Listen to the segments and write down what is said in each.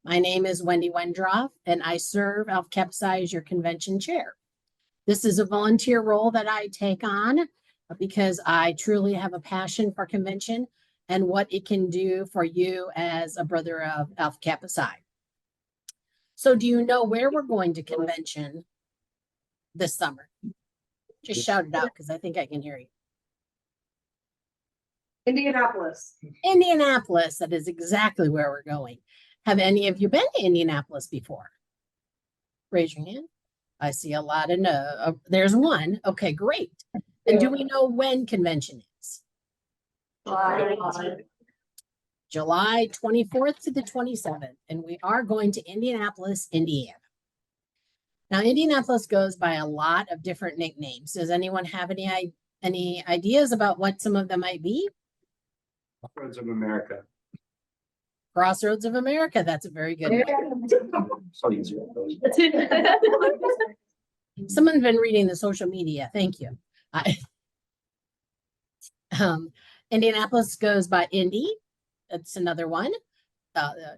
My name is Wendy Wendroff, and I serve Alpha Kappa Psi as your convention chair. This is a volunteer role that I take on because I truly have a passion for convention and what it can do for you as a brother of Alpha Kappa Psi. So do you know where we're going to convention this summer? Just shout it out because I think I can hear you. Indianapolis. Indianapolis, that is exactly where we're going. Have any of you been to Indianapolis before? Raise your hand. I see a lot of no. There's one. Okay, great. And do we know when convention is? July 24th to the 27th. And we are going to Indianapolis, Indiana. Now, Indianapolis goes by a lot of different nicknames. Does anyone have any ideas about what some of them might be? Crossroads of America. Crossroads of America. That's a very good one. Someone's been reading the social media. Thank you. Indianapolis goes by Indy. That's another one.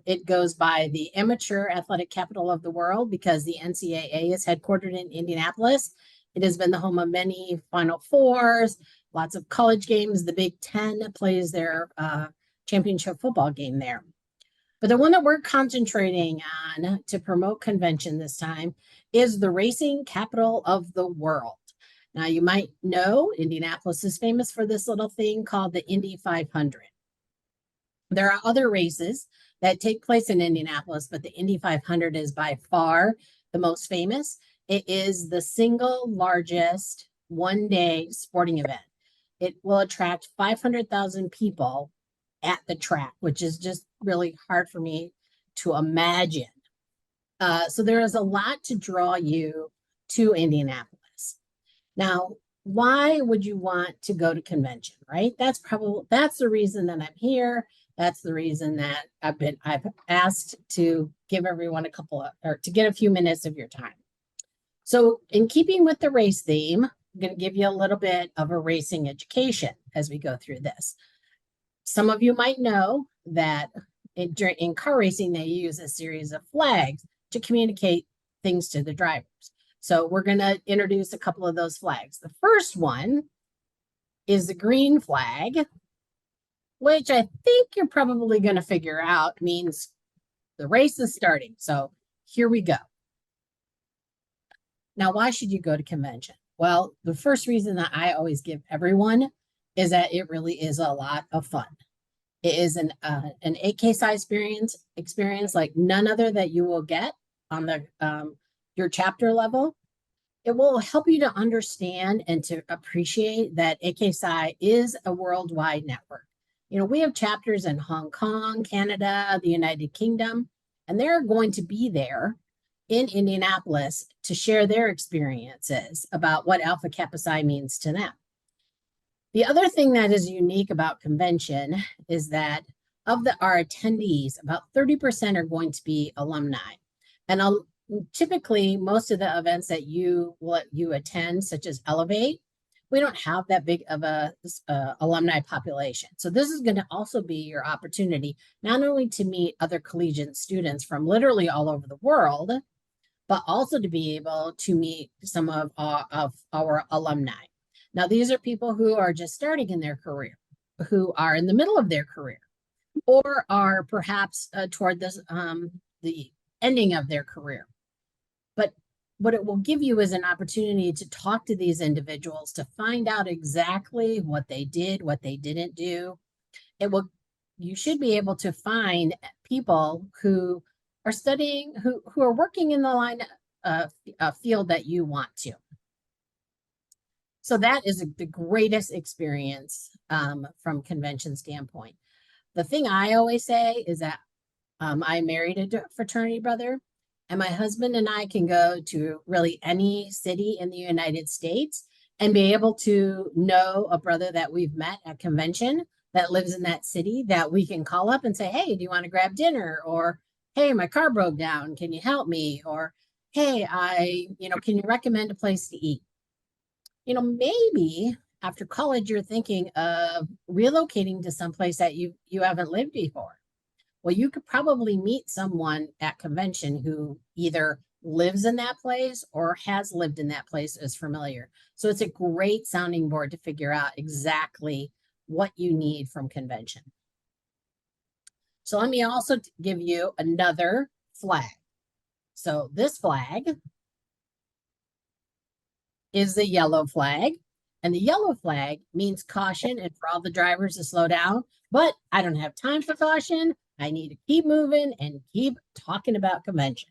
It goes by the amateur athletic capital of the world because the NCAA is headquartered in Indianapolis. It has been the home of many Final Fours, lots of college games. The Big Ten plays their championship football game there. But the one that we're concentrating on to promote convention this time is the racing capital of the world. Now, you might know Indianapolis is famous for this little thing called the Indy 500. There are other races that take place in Indianapolis, but the Indy 500 is by far the most famous. It is the single largest one-day sporting event. It will attract 500,000 people at the track, which is just really hard for me to imagine. So there is a lot to draw you to Indianapolis. Now, why would you want to go to convention, right? That's the reason that I'm here. That's the reason that I've asked to give everyone to get a few minutes of your time. So in keeping with the race theme, I'm going to give you a little bit of a racing education as we go through this. Some of you might know that in car racing, they use a series of flags to communicate things to the drivers. So we're going to introduce a couple of those flags. The first one is the green flag, which I think you're probably going to figure out means the race is starting. So here we go. Now, why should you go to convention? Well, the first reason that I always give everyone is that it really is a lot of fun. It is an AK Psi experience like none other that you will get on the your chapter level. It will help you to understand and to appreciate that AK Psi is a worldwide network. You know, we have chapters in Hong Kong, Canada, the United Kingdom, and they're going to be there in Indianapolis to share their experiences about what Alpha Kappa Psi means to them. The other thing that is unique about convention is that of our attendees, about 30% are going to be alumni. And typically, most of the events that you attend, such as Elevate, we don't have that big of a alumni population. So this is going to also be your opportunity, not only to meet other collegiate students from literally all over the world, but also to be able to meet some of our alumni. Now, these are people who are just starting in their career, who are in the middle of their career, or are perhaps toward the ending of their career. But what it will give you is an opportunity to talk to these individuals, to find out exactly what they did, what they didn't do. You should be able to find people who are studying, who are working in the line field that you want to. So that is the greatest experience from convention standpoint. The thing I always say is that I married a fraternity brother, and my husband and I can go to really any city in the United States and be able to know a brother that we've met at convention that lives in that city that we can call up and say, hey, do you want to grab dinner? Or, hey, my car broke down. Can you help me? Or, hey, can you recommend a place to eat? You know, maybe after college, you're thinking of relocating to someplace that you haven't lived before. Well, you could probably meet someone at convention who either lives in that place or has lived in that place, is familiar. So it's a great sounding board to figure out exactly what you need from convention. So let me also give you another flag. So this flag is the yellow flag. And the yellow flag means caution and for all the drivers to slow down. But I don't have time for caution. I need to keep moving and keep talking about convention.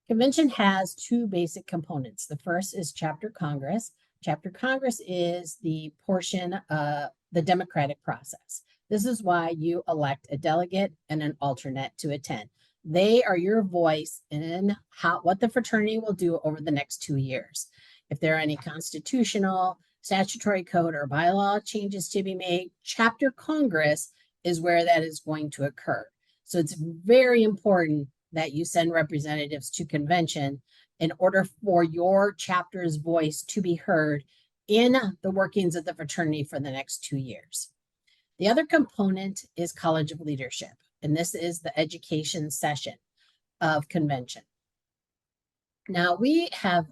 Convention has two basic components. The first is Chapter Congress. Chapter Congress is the portion of the democratic process. This is why you elect a delegate and an alternate to attend. They are your voice in what the fraternity will do over the next 2 years. If there are any constitutional, statutory code, or bylaw changes to be made, Chapter Congress is where that is going to occur. So it's very important that you send representatives to convention in order for your chapter's voice to be heard in the workings of the fraternity for the next 2 years. The other component is College of Leadership, and this is the education session of convention. Now, we have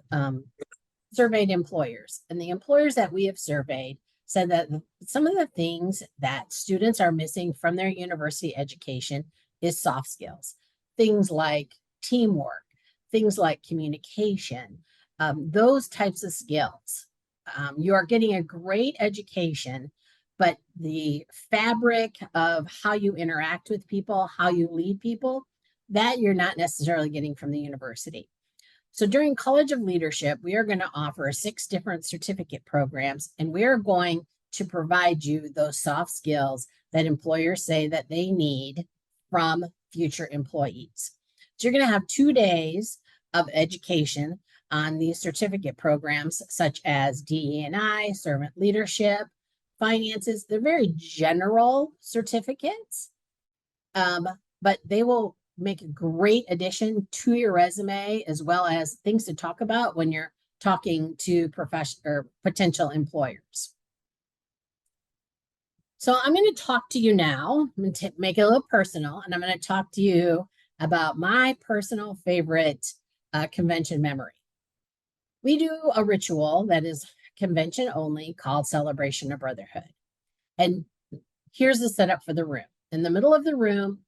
surveyed employers, and the employers that we have surveyed said that some of the things that students are missing from their university education is soft skills. Things like teamwork, things like communication, those types of skills. You are getting a great education, but the fabric of how you interact with people, how you lead people, that you're not necessarily getting from the university. So during College of Leadership, we are going to offer 6 different certificate programs, and we are going to provide you those soft skills that employers say that they need from future employees. So you're going to have 2 days of education on these certificate programs, such as DE&I, servant leadership, finances. They're very general certificates, but they will make a great addition to your resume, as well as things to talk about when you're talking to potential employers. So I'm going to talk to you now. I'm going to make it a little personal, and I'm going to talk to you about my personal favorite convention memory. We do a ritual that is convention only called Celebration of Brotherhood. And here's the setup for the room. In the middle of the room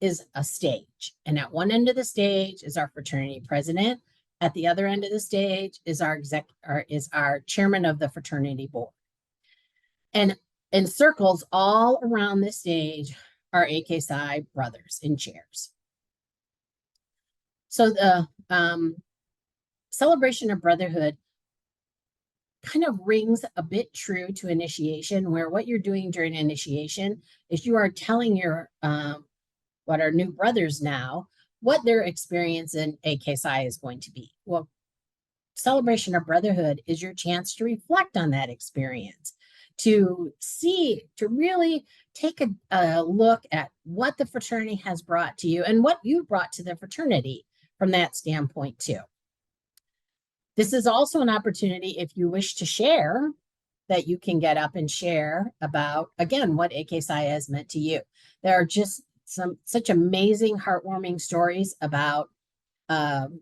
is a stage. And at one end of the stage is our fraternity president. At the other end of the stage is our chairman of the fraternity board. And in circles all around the stage are AK Psi brothers in chairs. So the Celebration of Brotherhood kind of rings a bit true to initiation, where what you're doing during initiation is you are telling your what are new brothers now, what their experience in AK Psi is going to be. Well, Celebration of Brotherhood is your chance to reflect on that experience, to really take a look at what the fraternity has brought to you and what you brought to the fraternity from that standpoint too. This is also an opportunity, if you wish to share, that you can get up and share about, again, what AK Psi has meant to you. There are just such amazing, heartwarming stories about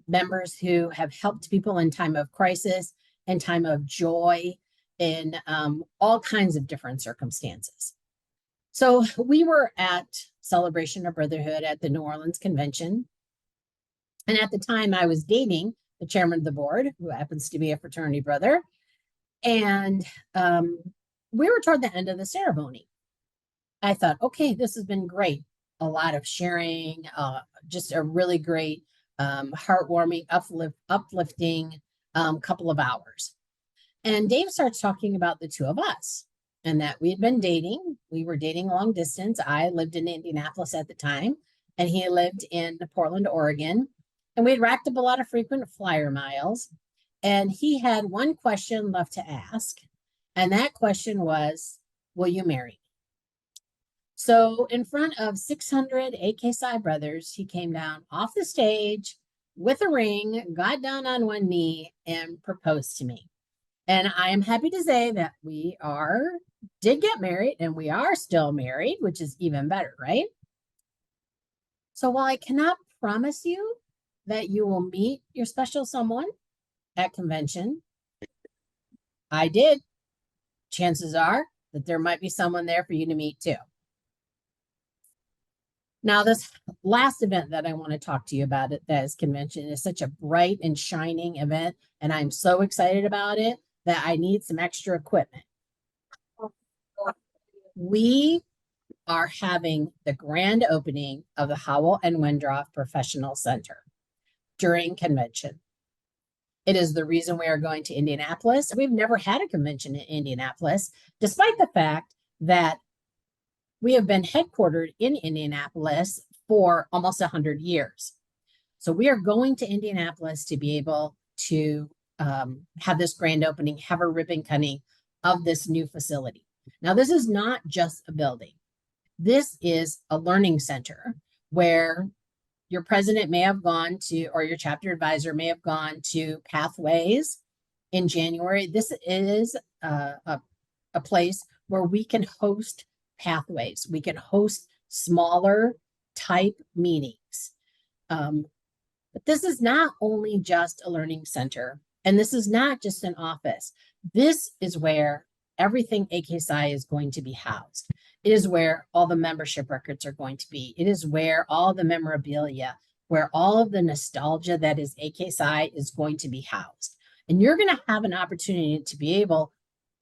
members who have helped people in time of crisis and time of joy in all kinds of different circumstances. So we were at Celebration of Brotherhood at the New Orleans Convention. And at the time I was dating the chairman of the board, who happens to be a fraternity brother. And we were toward the end of the ceremony. I thought, okay, this has been great. A lot of sharing, just a really great, heartwarming, uplifting couple of hours. And Dave starts talking about the two of us and that we had been dating. We were dating long distance. I lived in Indianapolis at the time, and he lived in Portland, Oregon. And we had racked up a lot of frequent flyer miles. And he had one question left to ask. And that question was, will you marry me? So in front of 600 AK Psi brothers, he came down off the stage with a ring, got down on one knee, and proposed to me. And I am happy to say that we are did get married and we are still married, which is even better, right? So while I cannot promise you that you will meet your special someone at convention, I did. Chances are that there might be someone there for you to meet too. Now, this last event that I want to talk to you about at this convention is such a bright and shining event, and I'm so excited about it that I need some extra equipment. We are having the grand opening of the Howell and Wendroff Professional Center during convention. It is the reason we are going to Indianapolis. We've never had a convention in Indianapolis, despite the fact that we have been headquartered in Indianapolis for almost 100 years. So we are going to Indianapolis to be able to have this grand opening, have a ribbon cutting of this new facility. Now, this is not just a building. This is a learning center where your president may have gone to, or your chapter advisor may have gone to Pathways in January. This is a place where we can host Pathways. We can host smaller type meetings. But this is not only just a learning center, and this is not just an office. This is where everything AKSI is going to be housed. It is where all the membership records are going to be. It is where all the memorabilia, where all of the nostalgia that is AKSI is going to be housed. And you're going to have an opportunity to be able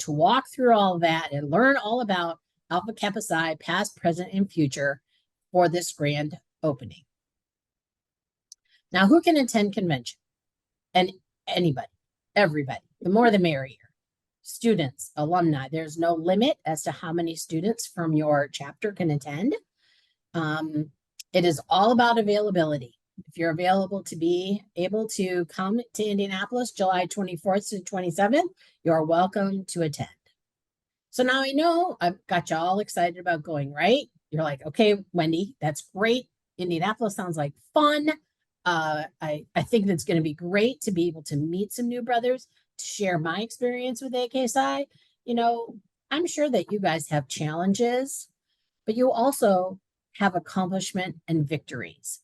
to walk through all of that and learn all about Alpha Kappa Psi, past, present, and future for this grand opening. Now, who can attend convention? And anybody, everybody, the more the merrier. Students, alumni, there's no limit as to how many students from your chapter can attend. It is all about availability. If you're available to be able to come to Indianapolis, July 24th to 27th, you're welcome to attend. So now I know I've got you all excited about going, right? You're like, okay, Wendy, that's great. Indianapolis sounds like fun. I think that's going to be great to be able to meet some new brothers, to share my experience with AKSI. You know, I'm sure that you guys have challenges, but you also have accomplishment and victories.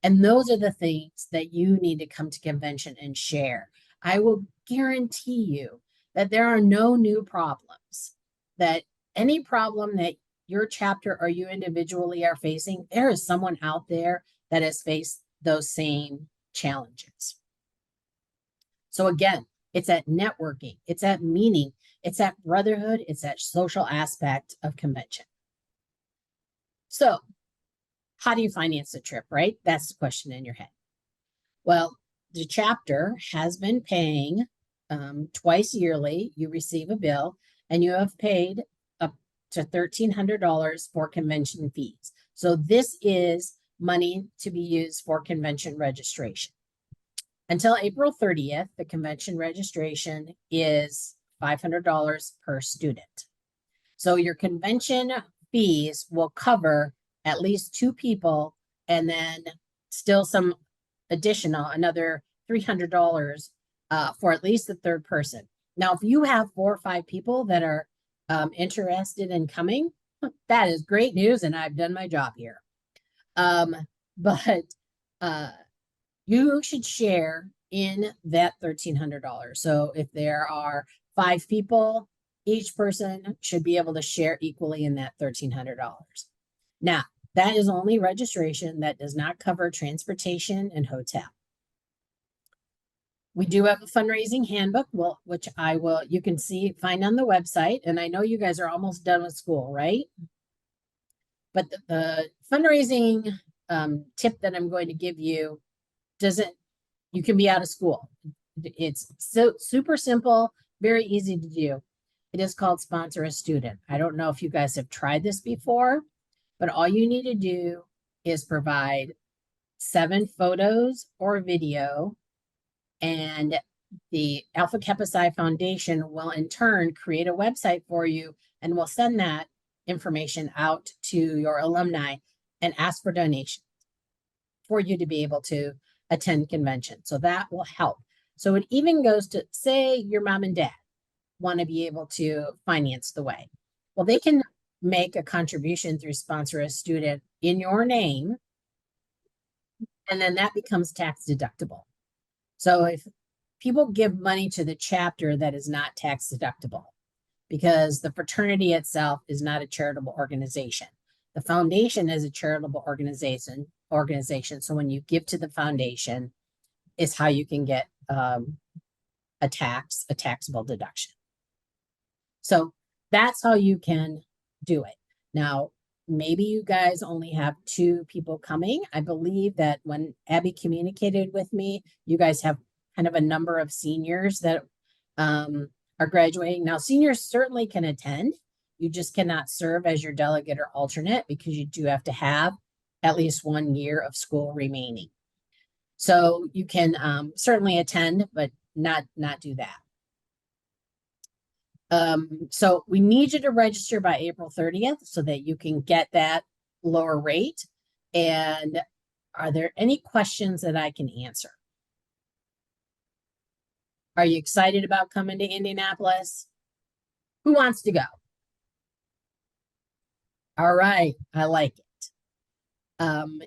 And those are the things that you need to come to convention and share. I will guarantee you that there are no new problems, that any problem that your chapter or you individually are facing, there is someone out there that has faced those same challenges. So again, it's that networking, it's that meaning, it's that brotherhood, it's that social aspect of convention. So how do you finance the trip, right? That's the question in your head. Well, the chapter has been paying twice yearly. You receive a bill and you have paid up to $1,300 for convention fees. So this is money to be used for convention registration. Until April 30th, the convention registration is $500 per student. So your convention fees will cover at least 2 people and then still some additional, another $300 for at least the 3rd person. Now, if you have 4 or 5 people that are interested in coming, that is great news and I've done my job here. But you should share in that $1,300. So if there are 5 people, each person should be able to share equally in that $1,300. Now, that is only registration. That does not cover transportation and hotel. We do have a fundraising handbook, which you can find on the website. And I know you guys are almost done with school, right? But the fundraising tip that I'm going to give you you can be out of school. It's so super simple, very easy to do. It is called Sponsor a Student. I don't know if you guys have tried this before, but all you need to do is provide 7 photos or video, and the Alpha Kappa Psi Foundation will in turn create a website for you and will send that information out to your alumni and ask for donations for you to be able to attend convention. So that will help. So it even goes to, say your mom and dad want to be able to finance the way. Well, they can make a contribution through sponsor a student in your name, and then that becomes tax deductible. So if people give money to the chapter, that is not tax deductible because the fraternity itself is not a charitable organization. The foundation is a charitable organization. So when you give to the foundation is how you can get a taxable deduction. So that's how you can do it. Now, maybe you guys only have 2 people coming. I believe that when Abby communicated with me, you guys have kind of a number of seniors that are graduating. Now, seniors certainly can attend. You just cannot serve as your delegate or alternate because you do have to have at least 1 year of school remaining. So you can certainly attend, but not do that. So we need you to register by April 30th so that you can get that lower rate. And are there any questions that I can answer? Are you excited about coming to Indianapolis? Who wants to go? All right, I like it.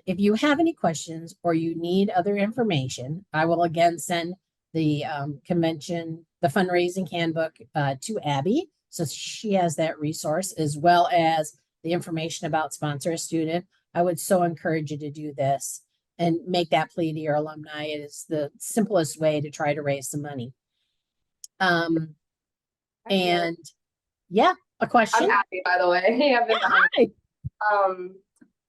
If you have any questions or you need other information, I will again send the convention, the fundraising handbook to Abby. So she has that resource as well as the information about sponsor a student. I would so encourage you to do this and make that plea to your alumni. It is the simplest way to try to raise some money. And yeah, a question. I'm happy, by the way. I've been Hi.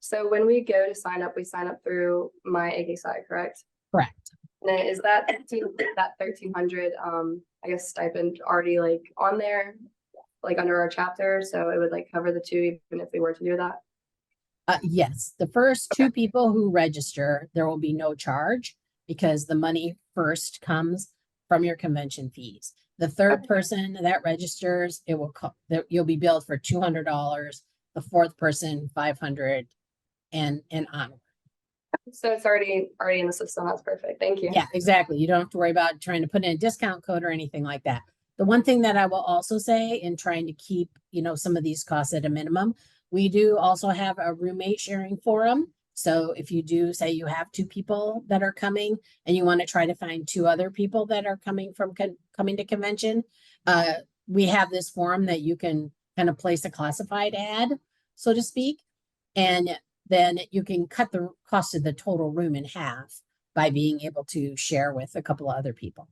So when we go to sign up, we sign up through my AK side, correct? Correct. And then is that 1,300 I guess stipend already like on there, like under our chapter, so it would like cover the 2 even if we were to do that? Yes, the first 2 people who register, there will be no charge because the money first comes from your convention fees. The third person that registers, it will you'll be billed for $200. The 4th person, $500, and onward. So it's already in the system. That's perfect. Thank you. Yeah, exactly. You don't have to worry about trying to put in a discount code or anything like that. The one thing that I will also say in trying to keep, some of these costs at a minimum, we do also have a roommate sharing forum. So if you do say you have 2 people that are coming and you want to try to find 2 other people that are coming to convention, we have this forum that you can kind of place a classified ad, so to speak, and then you can cut the cost of the total room in half by being able to share with a couple of other people.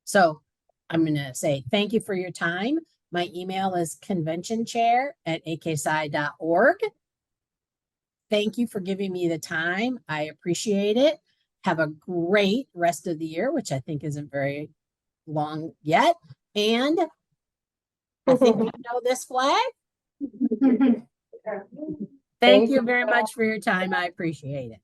So I'm going to say thank you for your time. My email is conventionchair@aksci.org. Thank you for giving me the time. I appreciate it. Have a great rest of the year, which I think isn't very long yet. And I think you know this flag. Thank you very much for your time. I appreciate it.